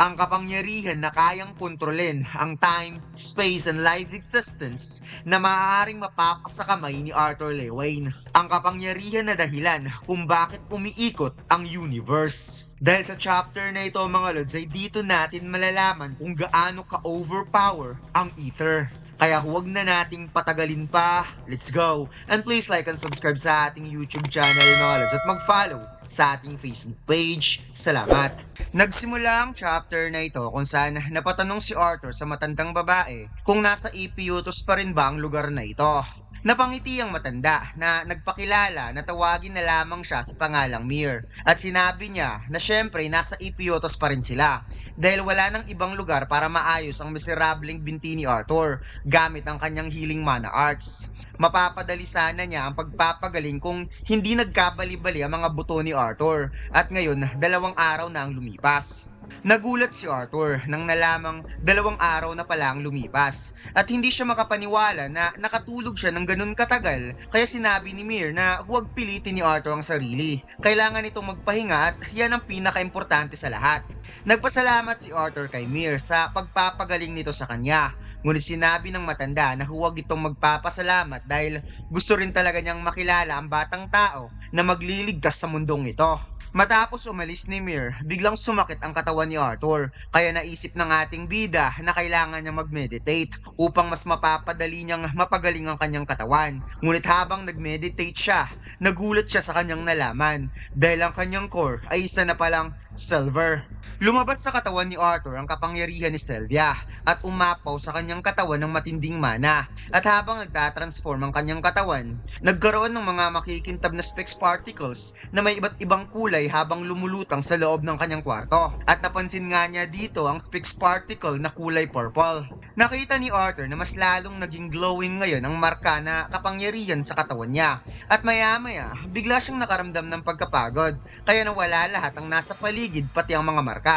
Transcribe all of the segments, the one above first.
ang kapangyarihan na kayang kontrolin ang time, space, and life existence na maaaring mapapasa kamay ni Arthur Lewain. Ang kapangyarihan na dahilan kung bakit umiikot ang universe. Dahil sa chapter na ito mga lods ay dito natin malalaman kung gaano ka-overpower ang Ether. Kaya huwag na nating patagalin pa. Let's go! And please like and subscribe sa ating YouTube channel mga lods at mag-follow sa ating Facebook page. Salamat! Nagsimula ang chapter na ito kung saan napatanong si Arthur sa matandang babae kung nasa Epeutos pa rin ba ang lugar na ito. Napangiti ang matanda na nagpakilala na tawagin na lamang siya sa pangalang Mir at sinabi niya na syempre nasa Epeutos pa rin sila dahil wala nang ibang lugar para maayos ang miserableng binti ni Arthur gamit ang kanyang healing mana arts. Mapapadali sana niya ang pagpapagaling kung hindi nagkabali-bali ang mga buto ni Arthur at ngayon 2 araw na ang lumipas. Nagulat si Arthur nang nalamang 2 araw na pala ang lumipas at hindi siya makapaniwala na nakatulog siya ng ganun katagal kaya sinabi ni Mir na huwag pilitin ni Arthur ang sarili. Kailangan itong magpahinga at yan ang pinaka-importante sa lahat. Nagpasalamat si Arthur kay Mir sa pagpapagaling nito sa kanya. Ngunit sinabi ng matanda na huwag itong magpapasalamat dahil gusto rin talaga niyang makilala ang batang tao na magliligtas sa mundong ito. Matapos umalis ni Mir, biglang sumakit ang katawan ni Arthur kaya naisip ng ating bida na kailangan niya mag-meditate upang mas mapapadali niyang mapagaling ang kanyang katawan. Ngunit habang nag-meditate siya, nagulat siya sa kanyang nalaman dahil ang kanyang core ay isa na palang silver. Lumabas sa katawan ni Arthur ang kapangyarihan ni Sylvia at umapaw sa kanyang katawan ng matinding mana at habang nagtatransform ang kanyang katawan, nagkaroon ng mga makikintab na specs particles na may iba't ibang kulay habang lumulutang sa loob ng kanyang kwarto. At napansin nga niya dito ang specs particle na kulay purple. Nakita ni Arthur na mas lalong naging glowing ngayon ang marka na kapangyarihan sa katawan niya at maya-maya bigla siyang nakaramdam ng pagkapagod kaya nawala lahat ang nasa paligid pati ang mga marka.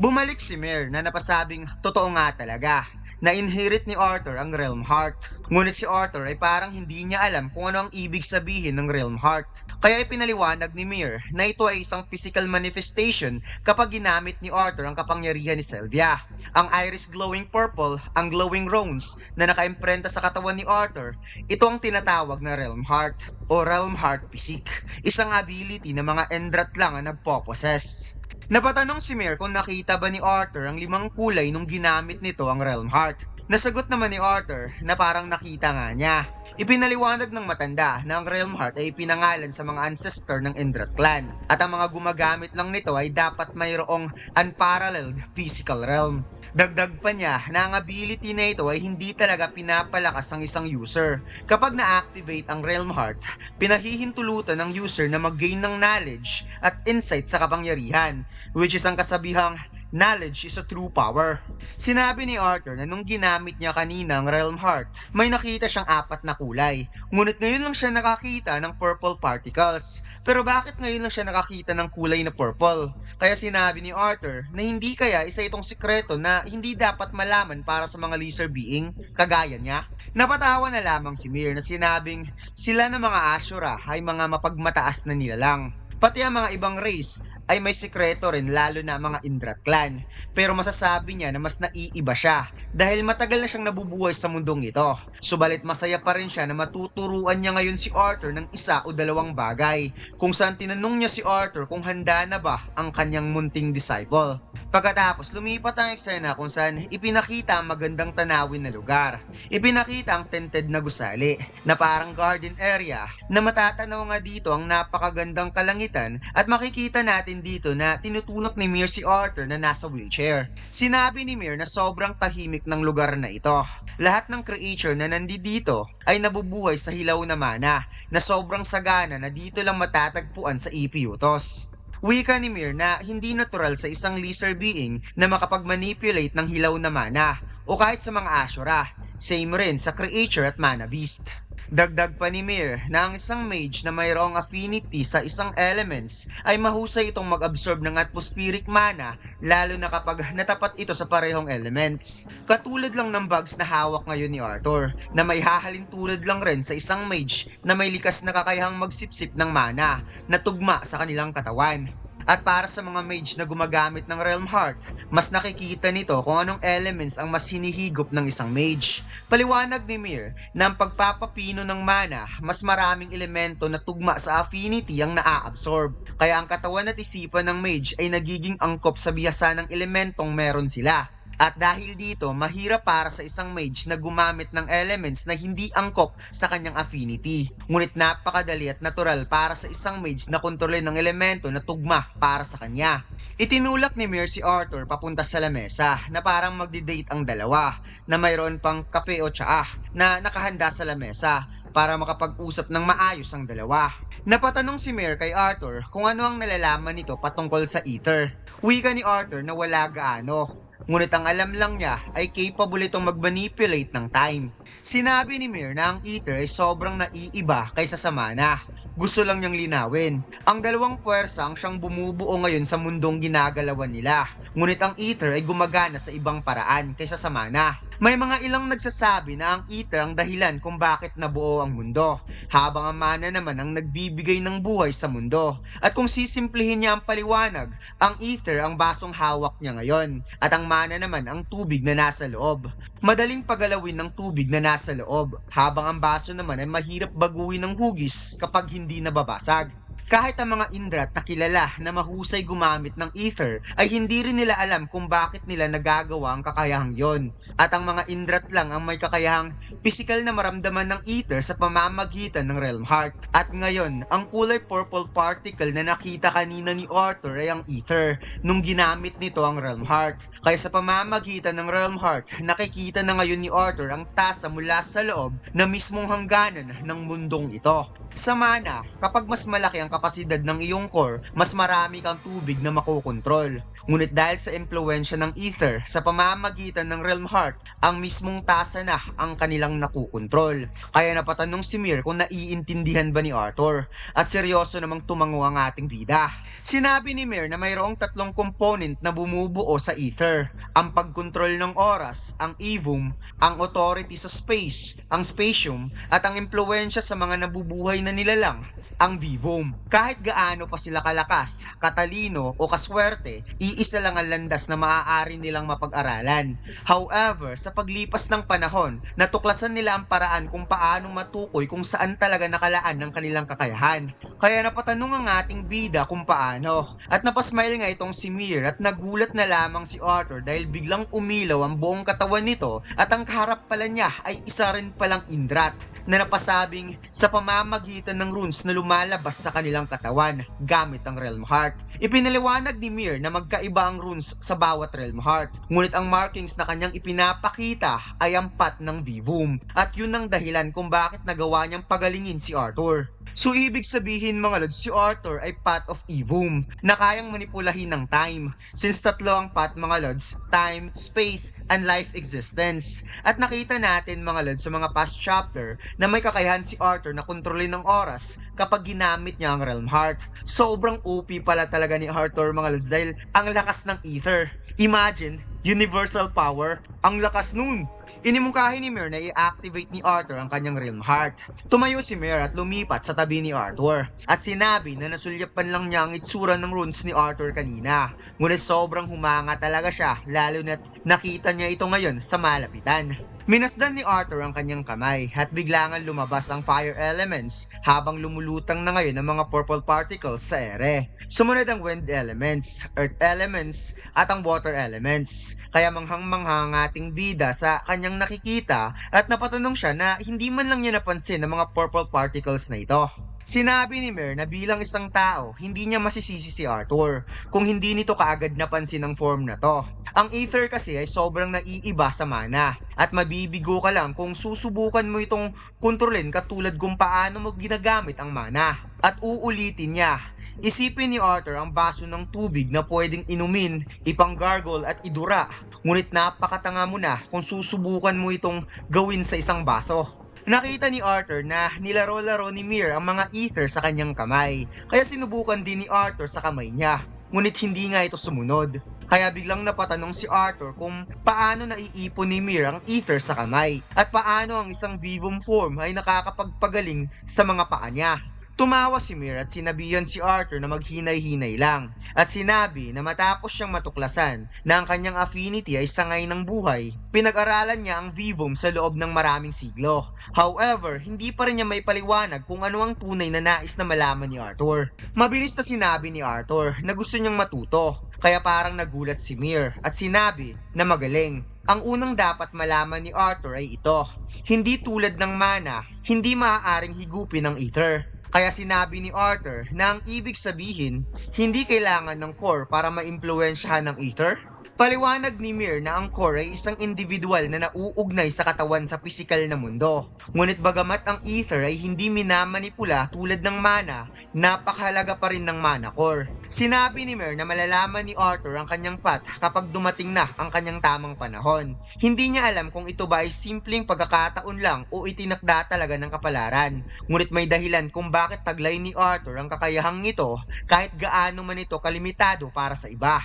Bumalik si Mir na napasabing totoo nga talaga na inherit ni Arthur ang Realm Heart. Ngunit si Arthur ay parang hindi niya alam kung ano ang ibig sabihin ng Realm Heart. Kaya ipinaliwanag ni Mir na ito ay isang physical manifestation kapag ginamit ni Arthur ang kapangyarihan ni Sylvia. Ang iris glowing purple, ang glowing runes na nakaimprenta sa katawan ni Arthur, ito ang tinatawag na Realm Heart o Realm Heart Physique, isang ability na mga Endrat lang ang nagpo-possess. Napatanong si Mir kung nakita ba ni Arthur ang 5 kulay nung ginamit nito ang Realm Heart. Nasagot naman ni Arthur na parang nakita nga niya. Ipinaliwanag ng matanda na ang Realm Heart ay pinangalan sa mga ancestor ng Endrat clan at ang mga gumagamit lang nito ay dapat mayroong unparalleled physical realm. Dagdag pa niya na ang ability na ito ay hindi talaga pinapalakas ang isang user. Kapag na-activate ang Realm Heart, pinahihintulutan ng user na mag-gain ng knowledge at insight sa kapangyarihan, which is ang kasabihang knowledge is a true power. Sinabi ni Arthur na nung ginamit niya kanina ang Realm Heart, may nakita siyang 4 na kulay. Ngunit ngayon lang siya nakakita ng purple particles. Pero bakit ngayon lang siya nakakita ng kulay na purple? Kaya sinabi ni Arthur na hindi kaya isa itong sikreto na hindi dapat malaman para sa mga lesser being, kagaya niya. Napatawa na lamang si Mir na sinabing sila ng mga Ashura ay mga mapagmataas na nilalang. Pati ang mga ibang race ay may sikreto rin lalo na mga Indrat clan. Pero masasabi niya na mas naiiba siya dahil matagal na siyang nabubuhay sa mundong ito. Subalit masaya pa rin siya na matuturuan niya ngayon si Arthur ng 1 o 2 bagay kung saan tinanong niya si Arthur kung handa na ba ang kanyang munting disciple. Pagkatapos lumipat ang eksena kung saan ipinakita ang magandang tanawin na lugar. Ipinakita ang tented na gusali na parang garden area na matatanaw nga dito ang napakagandang kalangitan at makikita natin dito na tinutunak ni Mir si Arthur na nasa wheelchair. Sinabi ni Mir na sobrang tahimik ng lugar na ito. Lahat ng creature na nandito ay nabubuhay sa hilaw na mana na sobrang sagana na dito lang matatagpuan sa Epeutos. Wika ni Mir na hindi natural sa isang lesser being na makapag-manipulate ng hilaw na mana o kahit sa mga Ashura. Same rin sa creature at mana beast. Dagdag pa ni Mir na ang isang mage na mayroong affinity sa isang elements ay mahusay itong mag-absorb ng atmospheric mana lalo na kapag natapat ito sa parehong elements. Katulad lang ng bugs na hawak ngayon ni Arthur na may hahalin tulad lang rin sa isang mage na may likas na kakayahang magsipsip ng mana na tugma sa kanilang katawan. At para sa mga mage na gumagamit ng Realm Heart, mas nakikita nito kung anong elements ang mas hinihigop ng isang mage. Paliwanag ni Mir na ang pagpapapino ng mana, mas maraming elemento na tugma sa affinity ang naa-absorb. Kaya ang katawan at isipan ng mage ay nagiging angkop sa bihasa ng elementong meron sila. At dahil dito, mahirap para sa isang mage na gumamit ng elements na hindi angkop sa kanyang affinity. Ngunit napakadali at natural para sa isang mage na kontrolin ng elemento na tugma para sa kanya. Itinulak ni Mir si Arthur papunta sa lamesa na parang magdi-date ang dalawa na mayroon pang kape o tsaa na nakahanda sa lamesa para makapag-usap ng maayos ang dalawa. Napatanong si Mir kay Arthur kung ano ang nalalaman nito patungkol sa Ether. Wika ni Arthur na wala gaano. Ngunit ang alam lang niya ay capable itong mag-manipulate ng time. Sinabi ni Mir na ang Ether ay sobrang naiiba kaysa sa mana. Gusto lang niyang linawin. Ang dalawang puwersa ang siyang bumubuo ngayon sa mundong ginagalawan nila. Ngunit ang Ether ay gumagana sa ibang paraan kaysa sa mana. May mga ilang nagsasabi na ang Ether ang dahilan kung bakit nabuo ang mundo, habang ang mana naman ang nagbibigay ng buhay sa mundo. At kung sisimplihin niya ang paliwanag, ang Ether ang basong hawak niya ngayon, at ang mana naman ang tubig na nasa loob. Madaling pagalawin ng tubig na nasa loob, habang ang baso naman ay mahirap baguhin ng hugis kapag hindi nababasag. Kahit ang mga Indrat na kilala na mahusay gumamit ng Ether ay hindi rin nila alam kung bakit nila nagagawa ang kakayahang yon. At ang mga Indrat lang ang may kakayahang pisikal na maramdaman ng Ether sa pamamagitan ng Realm Heart. At ngayon, ang kulay purple particle na nakita kanina ni Arthur ay ang Ether nung ginamit nito ang Realm Heart. Kaya sa pamamagitan ng Realm Heart, nakikita na ngayon ni Arthur ang tasa mula sa loob na mismong hangganan ng mundong ito. Sa mana, kapag mas malaki ang kapasidad ng iyong core, mas marami kang tubig na makokontrol. Ngunit dahil sa impluensya ng Ether sa pamamagitan ng Realm Heart, ang mismong tasa na ang kanilang nakukontrol. Kaya napatanong si Mir kung naiintindihan ba ni Arthur, at seryoso namang tumango ang ating bida. Sinabi ni Mir na mayroong tatlong component na bumubuo sa Ether: ang pagkontrol ng oras, ang Evum, ang authority sa space, ang Spatium, at ang impluensya sa mga nabubuhay na nilalang, ang Vivum. Kahit gaano pa sila kalakas, katalino o kaswerte, iisa lang ang landas na maaari nilang mapag-aralan. However, sa paglipas ng panahon, natuklasan nila ang paraan kung paanong matukoy kung saan talaga nakalaan ng kanilang kakayahan. Kaya napatanong ang ating bida kung paano. At napasmile nga itong si Mir at nagulat na lamang si Arthur dahil biglang umilaw ang buong katawan nito at ang kaharap pala niya ay isa rin palang Indrat na napasabing sa pamamagitan ng runes na lumalabas sa kanilang katawan gamit ang Realm Heart. Ipinaliwanag ni Mir na magkaiba ang runes sa bawat Realm Heart, ngunit ang markings na kanyang ipinapakita ay ang path ng Vivum, at yun ang dahilan kung bakit nagawa niyang pagalingin si Arthur. So ibig sabihin mga lods, si Arthur ay path of Evum na kayang manipulahin ng time, since tatlo ang path mga lods: time, space, and life existence. At nakita natin mga lods sa mga past chapter na may kakayahan si Arthur na kontrolin ng oras kapag ginamit niya ang Realm Heart. Sobrang OP pala talaga ni Arthur mga lods dahil ang lakas ng Ether. Imagine, universal power, ang lakas nun. Inimungkahi ni Mir na i-activate ni Arthur ang kanyang Realm Heart. Tumayo si Mir at lumipat sa tabi ni Arthur at sinabi na nasulyapan lang niya ang itsura ng runes ni Arthur kanina. Ngunit sobrang humanga talaga siya, lalo na't nakita niya ito ngayon sa malapitan. Minasdan ni Arthur ang kanyang kamay at bigla nga lumabas ang fire elements habang lumulutang na ngayon ang mga purple particles sa ere. Sumunod ang wind elements, earth elements, at ang water elements. Kaya manghang-mangha ang ating bida sa kanyang nakikita at napatanong siya na hindi man lang niya napansin ang mga purple particles na ito. Sinabi ni Mir na bilang isang tao, hindi niya masisisi si Arthur kung hindi nito kaagad napansin ang form na to. Ang Ether kasi ay sobrang naiiba sa mana at mabibigo ka lang kung susubukan mo itong kontrolin katulad kung paano mo ginagamit ang mana. At uulitin niya, isipin ni Arthur ang baso ng tubig na pwedeng inumin, ipang-gargle at idura. Ngunit napakatanga mo na kung susubukan mo itong gawin sa isang baso. Nakita ni Arthur na nilaro-laro ni Mir ang mga Ether sa kanyang kamay, kaya sinubukan din ni Arthur sa kamay niya, ngunit hindi nga ito sumunod. Kaya biglang napatanong si Arthur kung paano naiipon ni Mir ang Ether sa kamay, at paano ang isang Vivum form ay nakakapagpagaling sa mga paa niya. Tumawa si Mir at sinabihan si Arthur na maghinay-hinay lang at sinabi na matapos siyang matuklasan na ang kanyang affinity ay sangay ng buhay, pinag-aralan niya ang Vivum sa loob ng maraming siglo. However, hindi pa rin niya may paliwanag kung ano ang tunay na nais na malaman ni Arthur. Mabilis na sinabi ni Arthur na gusto niyang matuto, kaya parang nagulat si Mir at sinabi na magaling. Ang unang dapat malaman ni Arthur ay ito, hindi tulad ng mana, hindi maaaring higupin ng ether. Kaya sinabi ni Arthur na ang ibig sabihin, hindi kailangan ng core para maimpluwensyahan ng ether. Paliwanag ni Mir na ang core ay isang individual na nauugnay sa katawan sa pisikal na mundo. Ngunit bagamat ang ether ay hindi minamanipula tulad ng mana, napakahalaga pa rin ng mana core. Sinabi ni Mir na malalaman ni Arthur ang kanyang path kapag dumating na ang kanyang tamang panahon. Hindi niya alam kung ito ba ay simpleng pagkakataon lang o itinakda talaga ng kapalaran. Ngunit may dahilan kung bakit taglay ni Arthur ang kakayahang ito kahit gaano man ito kalimitado para sa iba.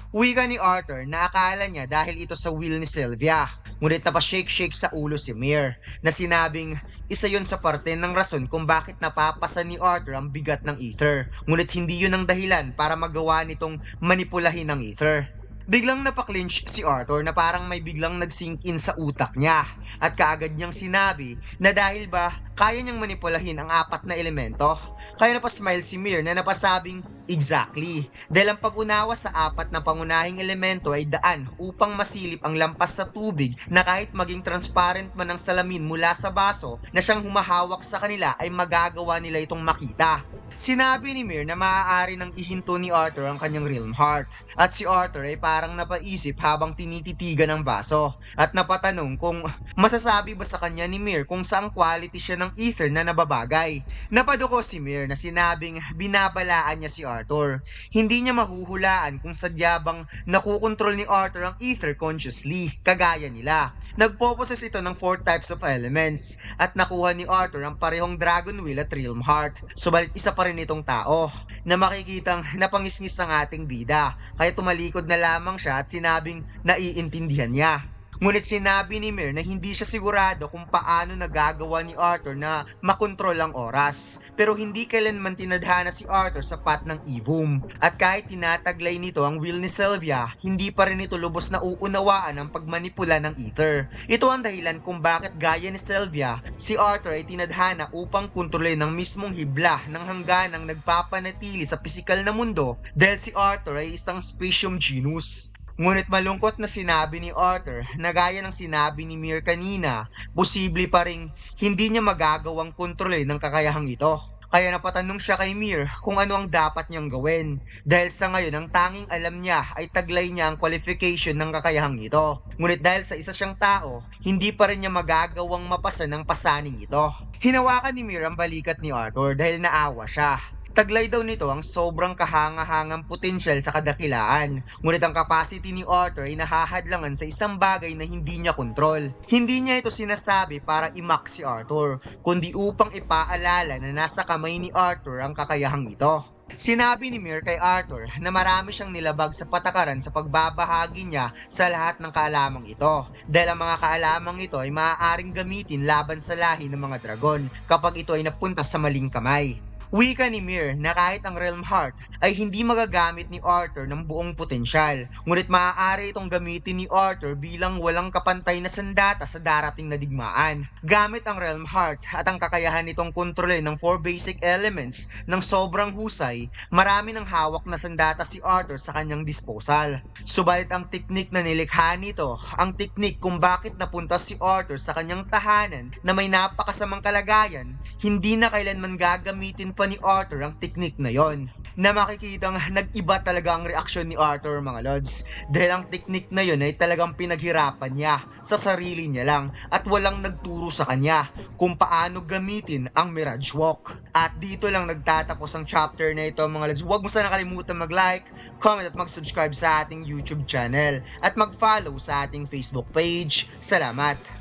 Wika ni Arthur na akala niya dahil ito sa will ni Sylvia. Ngunit napashake-shake sa ulo si Mir na sinabing isa yon sa parte ng rason kung bakit napapasa ni Arthur ang bigat ng ether. Ngunit hindi yun ang dahilan para magawa nitong manipulahin ang ether. Biglang napaklinch si Arthur na parang may biglang nag-sink in sa utak niya at kaagad niyang sinabi na dahil ba kaya niyang manipulahin ang apat na elemento. Kaya napasmile si Mir na napasabing exactly dahil ang pag-unawa sa apat na pangunahing elemento ay daan upang masilip ang lampas sa tubig na kahit maging transparent man ang salamin mula sa baso na siyang humahawak sa kanila ay magagawa nila itong makita. Sinabi ni Mir na maaari nang ihinto ni Arthur ang kanyang realm heart at si Arthur ay parang napaisip habang tinititigan ang baso at napatanong kung masasabi ba sa kanya ni Mir kung saang quality siya ng ether na nababagay. Napaduko si Mir na sinabing binabalaan niya si Arthur. Hindi niya mahuhulaan kung sadya bang nakukontrol ni Arthur ang ether consciously kagaya nila. Nagpoposes ito ng 4 types of elements at nakuha ni Arthur ang parehong dragon wheel at realm heart. Subalit isa pa rin itong tao na makikitang napangisngis ang ating bida kaya tumalikod na lamang siya at sinabing naiintindihan niya. Ngunit sinabi ni Mir na hindi siya sigurado kung paano nagagawa ni Arthur na makontrol ang oras. Pero hindi kailanman tinadhana si Arthur sa path ng Evum. At kahit tinataglay nito ang will ni Sylvia, hindi pa rin ito lubos na uunawaan ang pagmanipula ng ether. Ito ang dahilan kung bakit gaya ni Sylvia, si Arthur ay tinadhana upang kontrolin ng mismong hibla ng hangganang nagpapanatili sa pisikal na mundo dahil si Arthur ay isang specium genus. Ngunit malungkot na sinabi ni Arthur na gaya ng sinabi ni Mir kanina, posible pa ring hindi niya magagawang kontrolin ng kakayahang ito. Kaya napatanong siya kay Mir kung ano ang dapat niyang gawin dahil sa ngayon ang tanging alam niya ay taglay niya ang qualification ng kakayahang ito. Ngunit dahil sa isa siyang tao, hindi pa rin niya magagawang mapasa ng pasaning ito. Hinawakan ni Mir ang balikat ni Arthur dahil naawa siya. Taglay daw nito ang sobrang kahanga-hangang potensyal sa kadakilaan. Ngunit ang capacity ni Arthur ay nahahadlangan sa isang bagay na hindi niya kontrol. Hindi niya ito sinasabi para i-mock si Arthur, kundi upang ipaalala na nasa kamay ni Arthur ang kakayahang ito. Sinabi ni Mir kay Arthur na marami siyang nilabag sa patakaran sa pagbabahagi niya sa lahat ng kaalamang ito dahil ang mga kaalamang ito ay maaaring gamitin laban sa lahi ng mga dragon kapag ito ay napunta sa maling kamay. Wika ni Mir na kahit ang Realm Heart ay hindi magagamit ni Arthur ng buong potensyal, ngunit maaari itong gamitin ni Arthur bilang walang kapantay na sandata sa darating na digmaan. Gamit ang Realm Heart at ang kakayahan nitong kontrolin ng 4 basic elements ng sobrang husay, marami ng hawak na sandata si Arthur sa kanyang disposal. Subalit ang teknik na nilikha nito, ang teknik kung bakit napunta si Arthur sa kanyang tahanan na may napakasamang kalagayan, hindi na kailanman gagamitin pa ni Arthur ang teknik na yon. Na makikitang nag-iba talaga ang reaksyon ni Arthur mga lods dahil ang teknik na yon ay talagang pinaghirapan niya sa sarili niya lang at walang nagturo sa kanya kung paano gamitin ang Mirage Walk. At dito lang nagtatapos ang chapter na ito mga lods. Huwag mo sana kalimutan mag-like, comment at mag-subscribe sa ating YouTube channel at mag-follow sa ating Facebook page. Salamat!